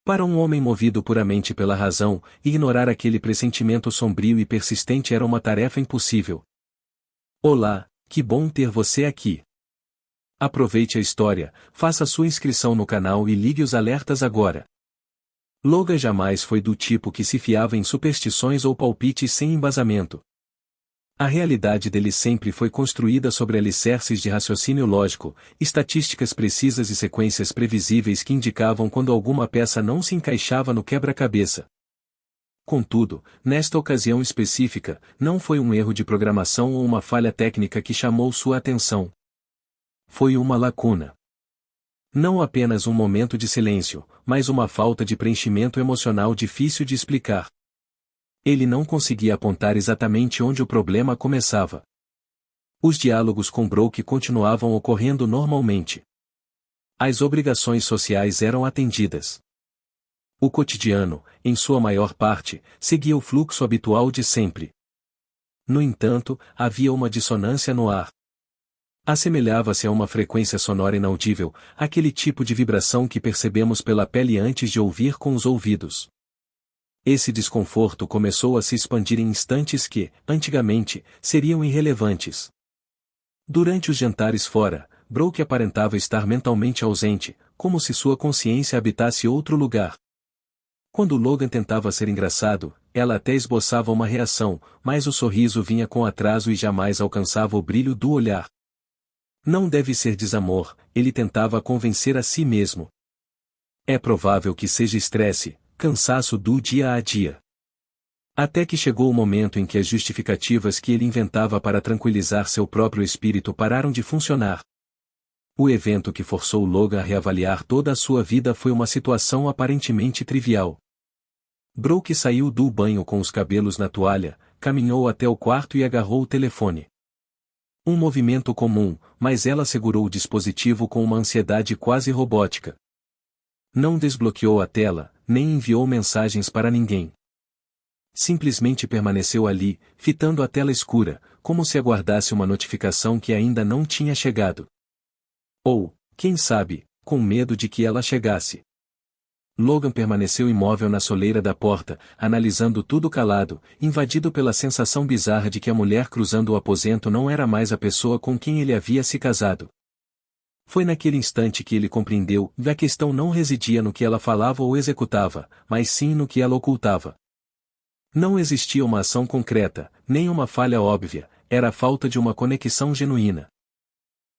Para um homem movido puramente pela razão, ignorar aquele pressentimento sombrio e persistente era uma tarefa impossível. Olá, que bom ter você aqui. Aproveite a história, faça sua inscrição no canal e ligue os alertas agora. Logan jamais foi do tipo que se fiava em superstições ou palpites sem embasamento. A realidade dele sempre foi construída sobre alicerces de raciocínio lógico, estatísticas precisas e sequências previsíveis que indicavam quando alguma peça não se encaixava no quebra-cabeça. Contudo, nesta ocasião específica, não foi um erro de programação ou uma falha técnica que chamou sua atenção. Foi uma lacuna. Não apenas um momento de silêncio, mas uma falta de preenchimento emocional difícil de explicar. Ele não conseguia apontar exatamente onde o problema começava. Os diálogos com Brooke continuavam ocorrendo normalmente. As obrigações sociais eram atendidas. O cotidiano, em sua maior parte, seguia o fluxo habitual de sempre. No entanto, havia uma dissonância no ar. Assemelhava-se a uma frequência sonora inaudível, aquele tipo de vibração que percebemos pela pele antes de ouvir com os ouvidos. Esse desconforto começou a se expandir em instantes que, antigamente, seriam irrelevantes. Durante os jantares fora, Brooke aparentava estar mentalmente ausente, como se sua consciência habitasse outro lugar. Quando Logan tentava ser engraçado, ela até esboçava uma reação, mas o sorriso vinha com atraso e jamais alcançava o brilho do olhar. Não deve ser desamor, ele tentava convencer a si mesmo. É provável que seja estresse, cansaço do dia a dia. Até que chegou o momento em que as justificativas que ele inventava para tranquilizar seu próprio espírito pararam de funcionar. O evento que forçou Logan a reavaliar toda a sua vida foi uma situação aparentemente trivial. Brooke saiu do banho com os cabelos na toalha, caminhou até o quarto e agarrou o telefone. Um movimento comum, mas ela segurou o dispositivo com uma ansiedade quase robótica. Não desbloqueou a tela, nem enviou mensagens para ninguém. Simplesmente permaneceu ali, fitando a tela escura, como se aguardasse uma notificação que ainda não tinha chegado. Ou, quem sabe, com medo de que ela chegasse. Logan permaneceu imóvel na soleira da porta, analisando tudo calado, invadido pela sensação bizarra de que a mulher cruzando o aposento não era mais a pessoa com quem ele havia se casado. Foi naquele instante que ele compreendeu que a questão não residia no que ela falava ou executava, mas sim no que ela ocultava. Não existia uma ação concreta, nem uma falha óbvia, era a falta de uma conexão genuína.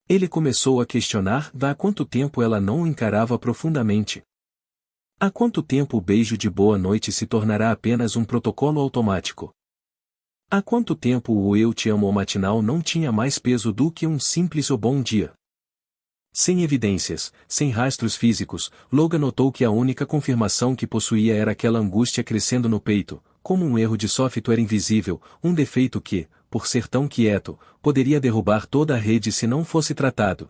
Ele começou a questionar há quanto tempo ela não o encarava profundamente. Há quanto tempo o beijo de boa noite se tornará apenas um protocolo automático? Há quanto tempo o eu te amo matinal não tinha mais peso do que um simples "o bom dia"? Sem evidências, sem rastros físicos, Logan notou que a única confirmação que possuía era aquela angústia crescendo no peito, como um erro de software invisível, um defeito que, por ser tão quieto, poderia derrubar toda a rede se não fosse tratado.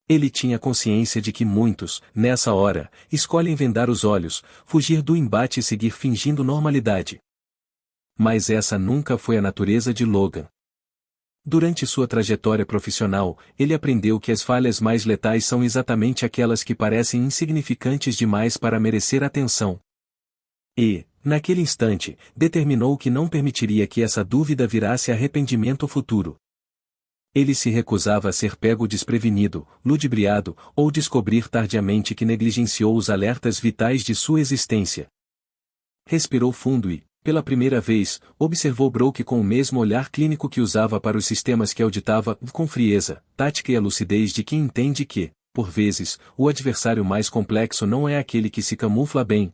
Ele tinha consciência de que muitos, nessa hora, escolhem vendar os olhos, fugir do embate e seguir fingindo normalidade. Mas essa nunca foi a natureza de Logan. Durante sua trajetória profissional, ele aprendeu que as falhas mais letais são exatamente aquelas que parecem insignificantes demais para merecer atenção. E, naquele instante, determinou que não permitiria que essa dúvida virasse arrependimento futuro. Ele se recusava a ser pego desprevenido, ludibriado, ou descobrir tardiamente que negligenciou os alertas vitais de sua existência. Respirou fundo e, pela primeira vez, observou Brooke com o mesmo olhar clínico que usava para os sistemas que auditava, com frieza, tática e a lucidez de quem entende que, por vezes, o adversário mais complexo não é aquele que se camufla bem,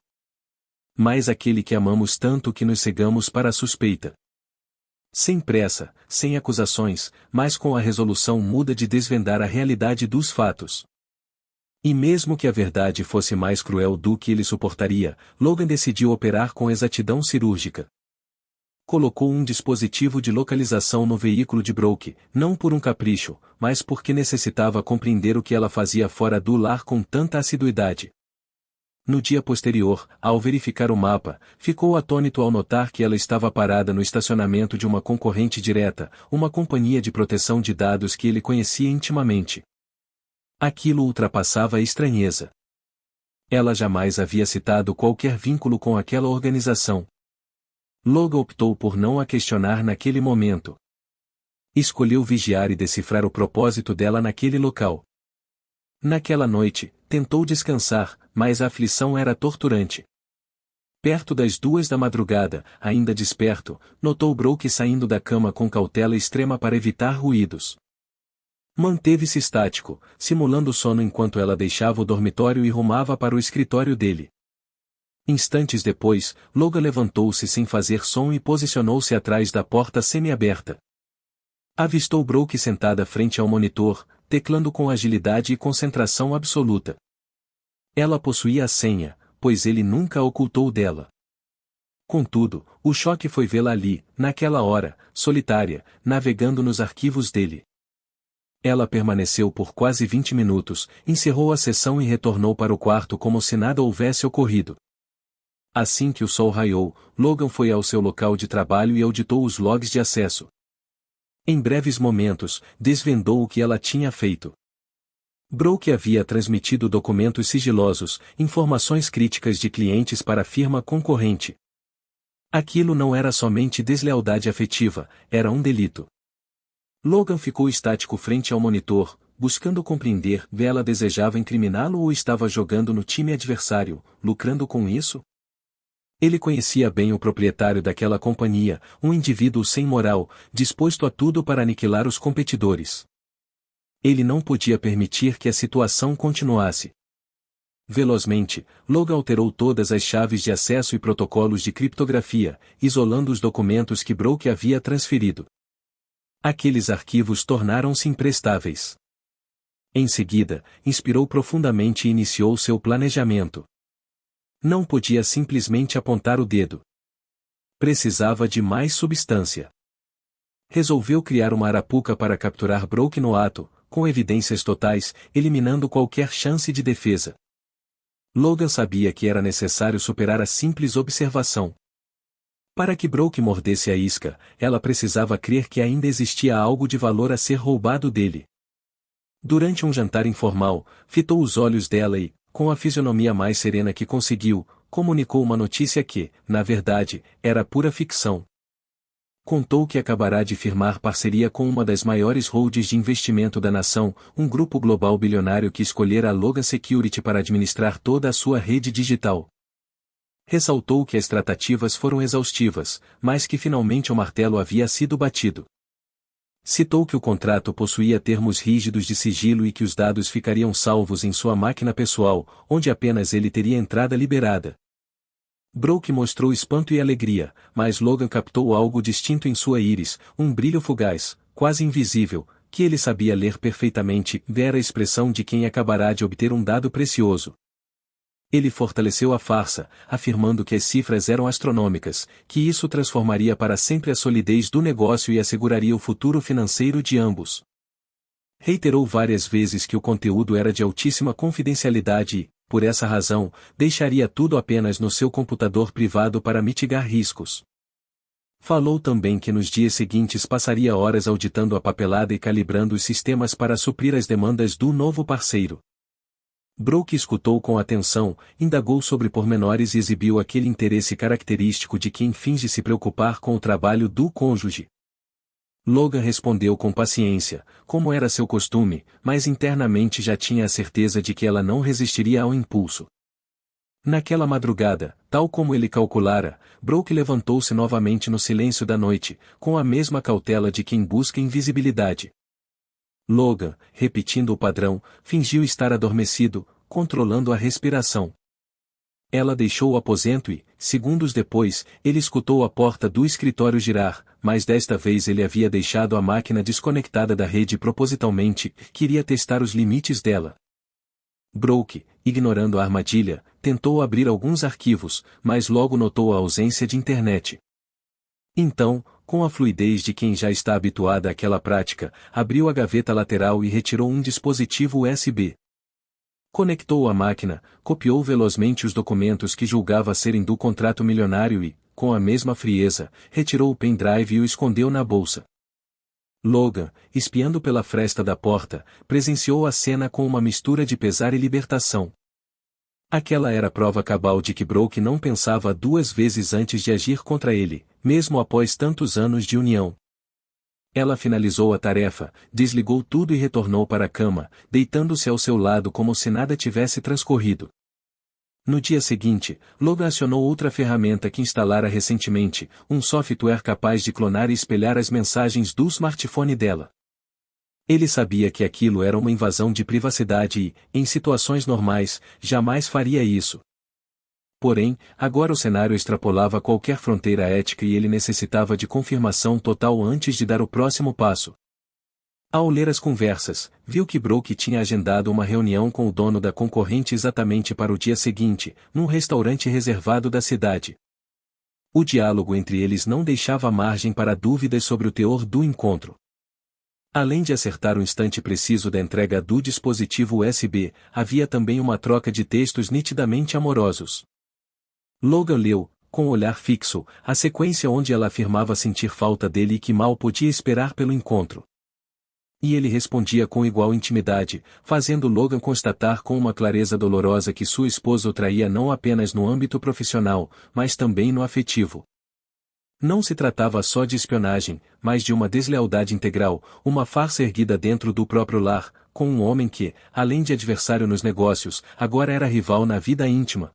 mas aquele que amamos tanto que nos cegamos para a suspeita. Sem pressa, sem acusações, mas com a resolução muda de desvendar a realidade dos fatos. E mesmo que a verdade fosse mais cruel do que ele suportaria, Logan decidiu operar com exatidão cirúrgica. Colocou um dispositivo de localização no veículo de Brooke, não por um capricho, mas porque necessitava compreender o que ela fazia fora do lar com tanta assiduidade. No dia posterior, ao verificar o mapa, ficou atônito ao notar que ela estava parada no estacionamento de uma concorrente direta, uma companhia de proteção de dados que ele conhecia intimamente. Aquilo ultrapassava a estranheza. Ela jamais havia citado qualquer vínculo com aquela organização. Logan optou por não a questionar naquele momento. Escolheu vigiar e decifrar o propósito dela naquele local. Naquela noite, tentou descansar, mas a aflição era torturante. Perto das 2 da madrugada, ainda desperto, notou Brooke saindo da cama com cautela extrema para evitar ruídos. Manteve-se estático, simulando sono enquanto ela deixava o dormitório e rumava para o escritório dele. Instantes depois, Logan levantou-se sem fazer som e posicionou-se atrás da porta semi-aberta. Avistou Brooke sentada frente ao monitor, teclando com agilidade e concentração absoluta. Ela possuía a senha, pois ele nunca a ocultou dela. Contudo, o choque foi vê-la ali, naquela hora, solitária, navegando nos arquivos dele. Ela permaneceu por quase 20 minutos, encerrou a sessão e retornou para o quarto como se nada houvesse ocorrido. Assim que o sol raiou, Logan foi ao seu local de trabalho e auditou os logs de acesso. Em breves momentos, desvendou o que ela tinha feito. Brooke havia transmitido documentos sigilosos, informações críticas de clientes para a firma concorrente. Aquilo não era somente deslealdade afetiva, era um delito. Logan ficou estático frente ao monitor, buscando compreender se ela desejava incriminá-lo ou estava jogando no time adversário, lucrando com isso? Ele conhecia bem o proprietário daquela companhia, um indivíduo sem moral, disposto a tudo para aniquilar os competidores. Ele não podia permitir que a situação continuasse. Velozmente, Logan alterou todas as chaves de acesso e protocolos de criptografia, isolando os documentos que Brooke havia transferido. Aqueles arquivos tornaram-se imprestáveis. Em seguida, inspirou profundamente e iniciou seu planejamento. Não podia simplesmente apontar o dedo. Precisava de mais substância. Resolveu criar uma arapuca para capturar Brooke no ato, com evidências totais, eliminando qualquer chance de defesa. Logan sabia que era necessário superar a simples observação. Para que Brooke mordesse a isca, ela precisava crer que ainda existia algo de valor a ser roubado dele. Durante um jantar informal, fitou os olhos dela e, com a fisionomia mais serena que conseguiu, comunicou uma notícia que, na verdade, era pura ficção. Contou que acabará de firmar parceria com uma das maiores holdings de investimento da nação, um grupo global bilionário que escolhera a Logan Security para administrar toda a sua rede digital. Ressaltou que as tratativas foram exaustivas, mas que finalmente o martelo havia sido batido. Citou que o contrato possuía termos rígidos de sigilo e que os dados ficariam salvos em sua máquina pessoal, onde apenas ele teria entrada liberada. Brooke mostrou espanto e alegria, mas Logan captou algo distinto em sua íris, um brilho fugaz, quase invisível, que ele sabia ler perfeitamente, era a expressão de quem acabará de obter um dado precioso. Ele fortaleceu a farsa, afirmando que as cifras eram astronômicas, que isso transformaria para sempre a solidez do negócio e asseguraria o futuro financeiro de ambos. Reiterou várias vezes que o conteúdo era de altíssima confidencialidade e, por essa razão, deixaria tudo apenas no seu computador privado para mitigar riscos. Falou também que nos dias seguintes passaria horas auditando a papelada e calibrando os sistemas para suprir as demandas do novo parceiro. Brooke escutou com atenção, indagou sobre pormenores e exibiu aquele interesse característico de quem finge se preocupar com o trabalho do cônjuge. Logan respondeu com paciência, como era seu costume, mas internamente já tinha a certeza de que ela não resistiria ao impulso. Naquela madrugada, tal como ele calculara, Brooke levantou-se novamente no silêncio da noite, com a mesma cautela de quem busca invisibilidade. Logan, repetindo o padrão, fingiu estar adormecido, controlando a respiração. Ela deixou o aposento e, segundos depois, ele escutou a porta do escritório girar, mas desta vez ele havia deixado a máquina desconectada da rede propositalmente, queria testar os limites dela. Brooke, ignorando a armadilha, tentou abrir alguns arquivos, mas logo notou a ausência de internet. Então, com a fluidez de quem já está habituada àquela prática, abriu a gaveta lateral e retirou um dispositivo USB. Conectou a máquina, copiou velozmente os documentos que julgava serem do contrato milionário e, com a mesma frieza, retirou o pendrive e o escondeu na bolsa. Logan, espiando pela fresta da porta, presenciou a cena com uma mistura de pesar e libertação. Aquela era a prova cabal de que Brooke não pensava duas vezes antes de agir contra ele, mesmo após tantos anos de união. Ela finalizou a tarefa, desligou tudo e retornou para a cama, deitando-se ao seu lado como se nada tivesse transcorrido. No dia seguinte, Logan acionou outra ferramenta que instalara recentemente, um software capaz de clonar e espelhar as mensagens do smartphone dela. Ele sabia que aquilo era uma invasão de privacidade e, em situações normais, jamais faria isso. Porém, agora o cenário extrapolava qualquer fronteira ética e ele necessitava de confirmação total antes de dar o próximo passo. Ao ler as conversas, viu que Brooke tinha agendado uma reunião com o dono da concorrente exatamente para o dia seguinte, num restaurante reservado da cidade. O diálogo entre eles não deixava margem para dúvidas sobre o teor do encontro. Além de acertar o instante preciso da entrega do dispositivo USB, havia também uma troca de textos nitidamente amorosos. Logan leu, com o olhar fixo, a sequência onde ela afirmava sentir falta dele e que mal podia esperar pelo encontro. E ele respondia com igual intimidade, fazendo Logan constatar com uma clareza dolorosa que sua esposa o traía não apenas no âmbito profissional, mas também no afetivo. Não se tratava só de espionagem, mas de uma deslealdade integral, uma farsa erguida dentro do próprio lar, com um homem que, além de adversário nos negócios, agora era rival na vida íntima.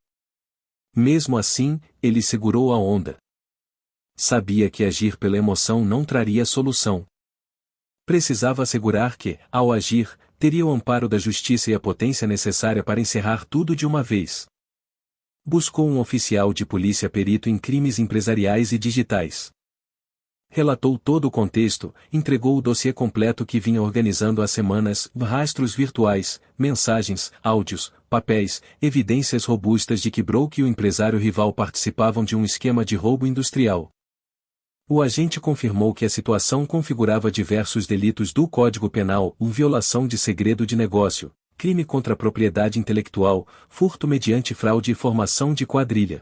Mesmo assim, ele segurou a onda. Sabia que agir pela emoção não traria solução. Precisava assegurar que, ao agir, teria o amparo da justiça e a potência necessária para encerrar tudo de uma vez. Buscou um oficial de polícia perito em crimes empresariais e digitais. Relatou todo o contexto, entregou o dossiê completo que vinha organizando há semanas, rastros virtuais, mensagens, áudios, papéis, evidências robustas de que Brooke e o empresário rival participavam de um esquema de roubo industrial. O agente confirmou que a situação configurava diversos delitos do Código Penal, violação de segredo de negócio, crime contra a propriedade intelectual, furto mediante fraude e formação de quadrilha.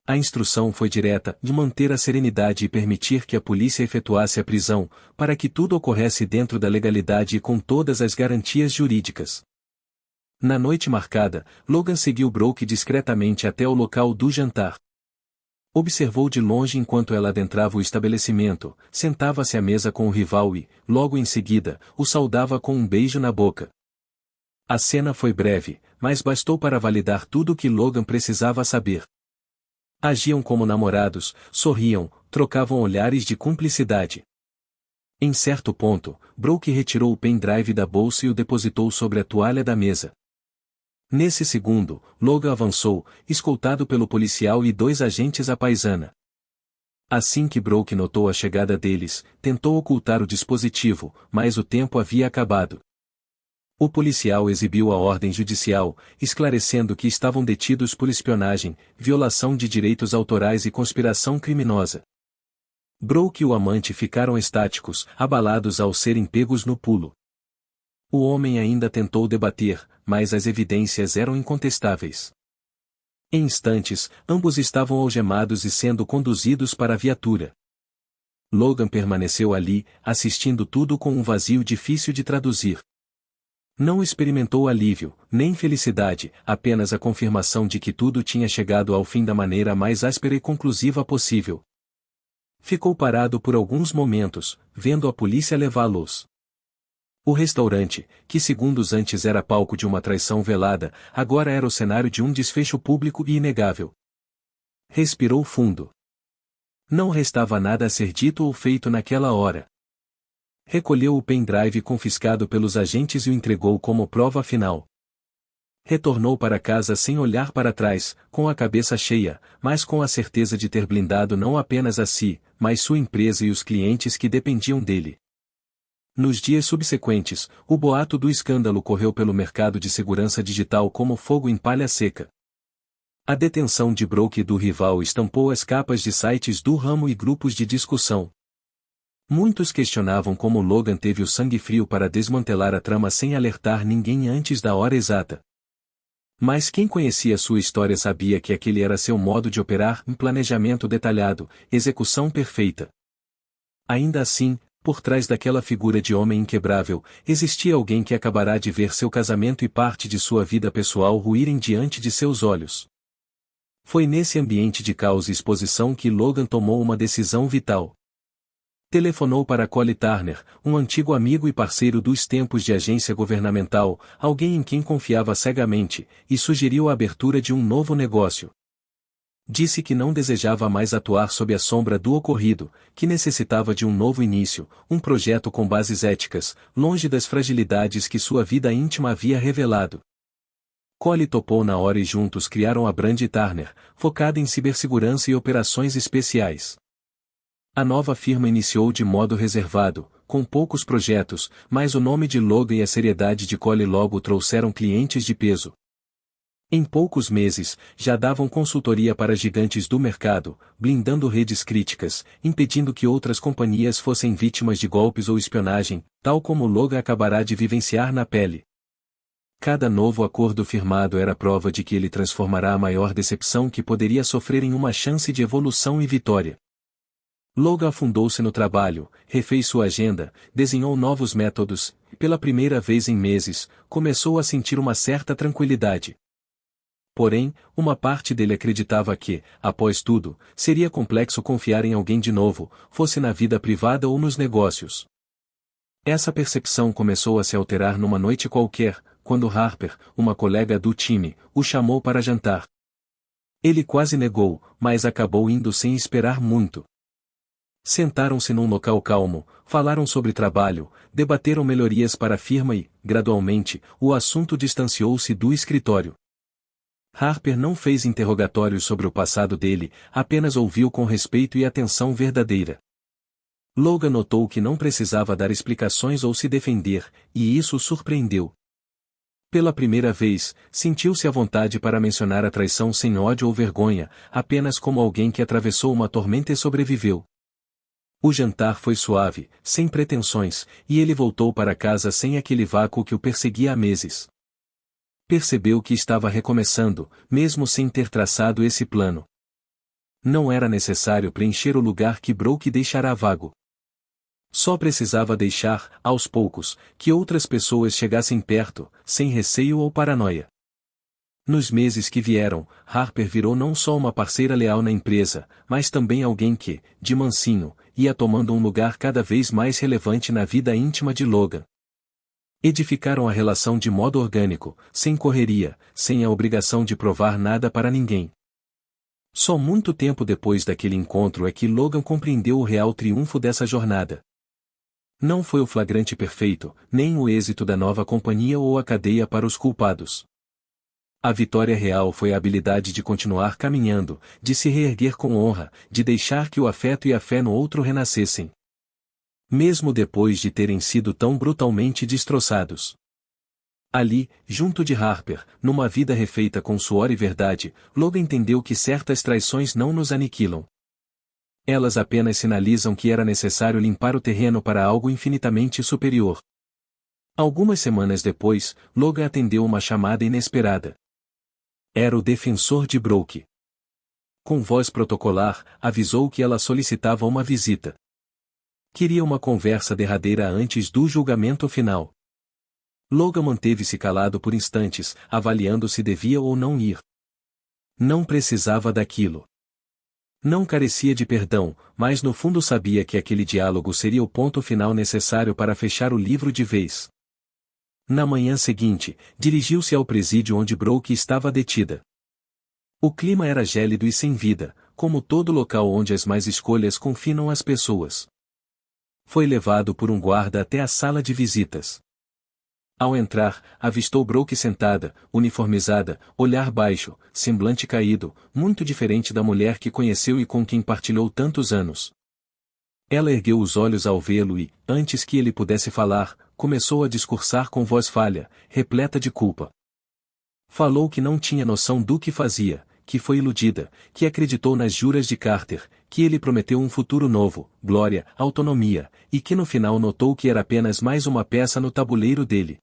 A instrução foi direta, de manter a serenidade e permitir que a polícia efetuasse a prisão, para que tudo ocorresse dentro da legalidade e com todas as garantias jurídicas. Na noite marcada, Logan seguiu Brooke discretamente até o local do jantar. Observou de longe enquanto ela adentrava o estabelecimento, sentava-se à mesa com o rival e, logo em seguida, o saudava com um beijo na boca. A cena foi breve, mas bastou para validar tudo o que Logan precisava saber. Agiam como namorados, sorriam, trocavam olhares de cumplicidade. Em certo ponto, Brooke retirou o pendrive da bolsa e o depositou sobre a toalha da mesa. Nesse segundo, Logan avançou, escoltado pelo policial e dois agentes à paisana. Assim que Brooke notou a chegada deles, tentou ocultar o dispositivo, mas o tempo havia acabado. O policial exibiu a ordem judicial, esclarecendo que estavam detidos por espionagem, violação de direitos autorais e conspiração criminosa. Brooke e o amante ficaram estáticos, abalados ao serem pegos no pulo. O homem ainda tentou debater, mas as evidências eram incontestáveis. Em instantes, ambos estavam algemados e sendo conduzidos para a viatura. Logan permaneceu ali, assistindo tudo com um vazio difícil de traduzir. Não experimentou alívio, nem felicidade, apenas a confirmação de que tudo tinha chegado ao fim da maneira mais áspera e conclusiva possível. Ficou parado por alguns momentos, vendo a polícia levá-los. O restaurante, que segundos antes era palco de uma traição velada, agora era o cenário de um desfecho público e inegável. Respirou fundo. Não restava nada a ser dito ou feito naquela hora. Recolheu o pendrive confiscado pelos agentes e o entregou como prova final. Retornou para casa sem olhar para trás, com a cabeça cheia, mas com a certeza de ter blindado não apenas a si, mas sua empresa e os clientes que dependiam dele. Nos dias subsequentes, o boato do escândalo correu pelo mercado de segurança digital como fogo em palha seca. A detenção de Brooke e do rival estampou as capas de sites do ramo e grupos de discussão. Muitos questionavam como Logan teve o sangue frio para desmantelar a trama sem alertar ninguém antes da hora exata. Mas quem conhecia sua história sabia que aquele era seu modo de operar, um planejamento detalhado, execução perfeita. Ainda assim, Por trás daquela figura de homem inquebrável, existia alguém que acabará de ver seu casamento e parte de sua vida pessoal ruírem diante de seus olhos. Foi nesse ambiente de caos e exposição que Logan tomou uma decisão vital. Telefonou para Collie Turner, um antigo amigo e parceiro dos tempos de agência governamental, alguém em quem confiava cegamente, e sugeriu a abertura de um novo negócio. Disse que não desejava mais atuar sob a sombra do ocorrido, que necessitava de um novo início, um projeto com bases éticas, longe das fragilidades que sua vida íntima havia revelado. Collie topou na hora e juntos criaram a Brand Turner, focada em cibersegurança e operações especiais. A nova firma iniciou de modo reservado, com poucos projetos, mas o nome de Logan e a seriedade de Collie logo trouxeram clientes de peso. Em poucos meses, já davam consultoria para gigantes do mercado, blindando redes críticas, impedindo que outras companhias fossem vítimas de golpes ou espionagem, tal como Logan acabará de vivenciar na pele. Cada novo acordo firmado era prova de que ele transformará a maior decepção que poderia sofrer em uma chance de evolução e vitória. Logan afundou-se no trabalho, refez sua agenda, desenhou novos métodos, e pela primeira vez em meses, começou a sentir uma certa tranquilidade. Porém, uma parte dele acreditava que, após tudo, seria complexo confiar em alguém de novo, fosse na vida privada ou nos negócios. Essa percepção começou a se alterar numa noite qualquer, quando Harper, uma colega do time, o chamou para jantar. Ele quase negou, mas acabou indo sem esperar muito. Sentaram-se num local calmo, falaram sobre trabalho, debateram melhorias para a firma e, gradualmente, o assunto distanciou-se do escritório. Harper não fez interrogatórios sobre o passado dele, apenas ouviu com respeito e atenção verdadeira. Logan notou que não precisava dar explicações ou se defender, e isso o surpreendeu. Pela primeira vez, sentiu-se à vontade para mencionar a traição sem ódio ou vergonha, apenas como alguém que atravessou uma tormenta e sobreviveu. O jantar foi suave, sem pretensões, e ele voltou para casa sem aquele vácuo que o perseguia há meses. Percebeu que estava recomeçando, mesmo sem ter traçado esse plano. Não era necessário preencher o lugar que Brooke deixará vago. Só precisava deixar, aos poucos, que outras pessoas chegassem perto, sem receio ou paranoia. Nos meses que vieram, Harper virou não só uma parceira leal na empresa, mas também alguém que, de mansinho, ia tomando um lugar cada vez mais relevante na vida íntima de Logan. Edificaram a relação de modo orgânico, sem correria, sem a obrigação de provar nada para ninguém. Só muito tempo depois daquele encontro é que Logan compreendeu o real triunfo dessa jornada. Não foi o flagrante perfeito, nem o êxito da nova companhia ou a cadeia para os culpados. A vitória real foi a habilidade de continuar caminhando, de se reerguer com honra, de deixar que o afeto e a fé no outro renascessem. Mesmo depois de terem sido tão brutalmente destroçados. Ali, junto de Harper, numa vida refeita com suor e verdade, Logan entendeu que certas traições não nos aniquilam. Elas apenas sinalizam que era necessário limpar o terreno para algo infinitamente superior. Algumas semanas depois, Logan atendeu uma chamada inesperada. Era o defensor de Brooke. Com voz protocolar, avisou que ela solicitava uma visita. Queria uma conversa derradeira antes do julgamento final. Logan manteve-se calado por instantes, avaliando se devia ou não ir. Não precisava daquilo. Não carecia de perdão, mas no fundo sabia que aquele diálogo seria o ponto final necessário para fechar o livro de vez. Na manhã seguinte, dirigiu-se ao presídio onde Brooke estava detida. O clima era gélido e sem vida, como todo local onde as más escolhas confinam as pessoas. Foi levado por um guarda até a sala de visitas. Ao entrar, avistou Brooke sentada, uniformizada, olhar baixo, semblante caído, muito diferente da mulher que conheceu e com quem partilhou tantos anos. Ela ergueu os olhos ao vê-lo e, antes que ele pudesse falar, começou a discursar com voz falha, repleta de culpa. Falou que não tinha noção do que fazia, que foi iludida, que acreditou nas juras de Carter, que ele prometeu um futuro novo, glória, autonomia, e que no final notou que era apenas mais uma peça no tabuleiro dele.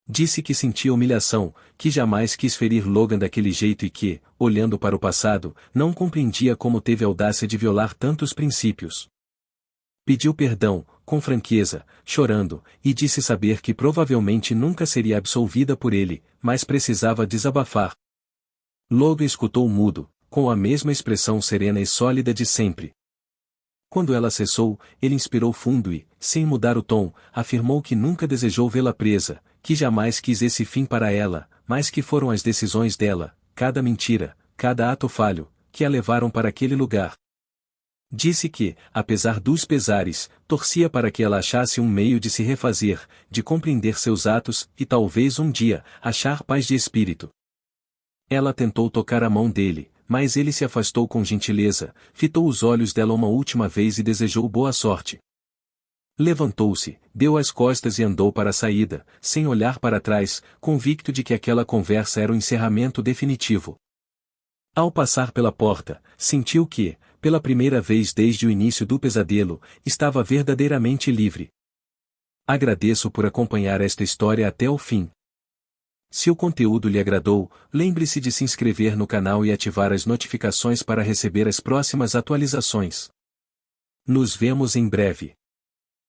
Disse que sentia humilhação, que jamais quis ferir Logan daquele jeito e que, olhando para o passado, não compreendia como teve a audácia de violar tantos princípios. Pediu perdão, com franqueza, chorando, e disse saber que provavelmente nunca seria absolvida por ele, mas precisava desabafar. Logan escutou mudo, com a mesma expressão serena e sólida de sempre. Quando ela cessou, ele inspirou fundo e, sem mudar o tom, afirmou que nunca desejou vê-la presa, que jamais quis esse fim para ela, mas que foram as decisões dela, cada mentira, cada ato falho, que a levaram para aquele lugar. Disse que, apesar dos pesares, torcia para que ela achasse um meio de se refazer, de compreender seus atos e talvez um dia, achar paz de espírito. Ela tentou tocar a mão dele, mas ele se afastou com gentileza, fitou os olhos dela uma última vez e desejou boa sorte. Levantou-se, deu as costas e andou para a saída, sem olhar para trás, convicto de que aquela conversa era o encerramento definitivo. Ao passar pela porta, sentiu que, pela primeira vez desde o início do pesadelo, estava verdadeiramente livre. Agradeço por acompanhar esta história até o fim. Se o conteúdo lhe agradou, lembre-se de se inscrever no canal e ativar as notificações para receber as próximas atualizações. Nos vemos em breve.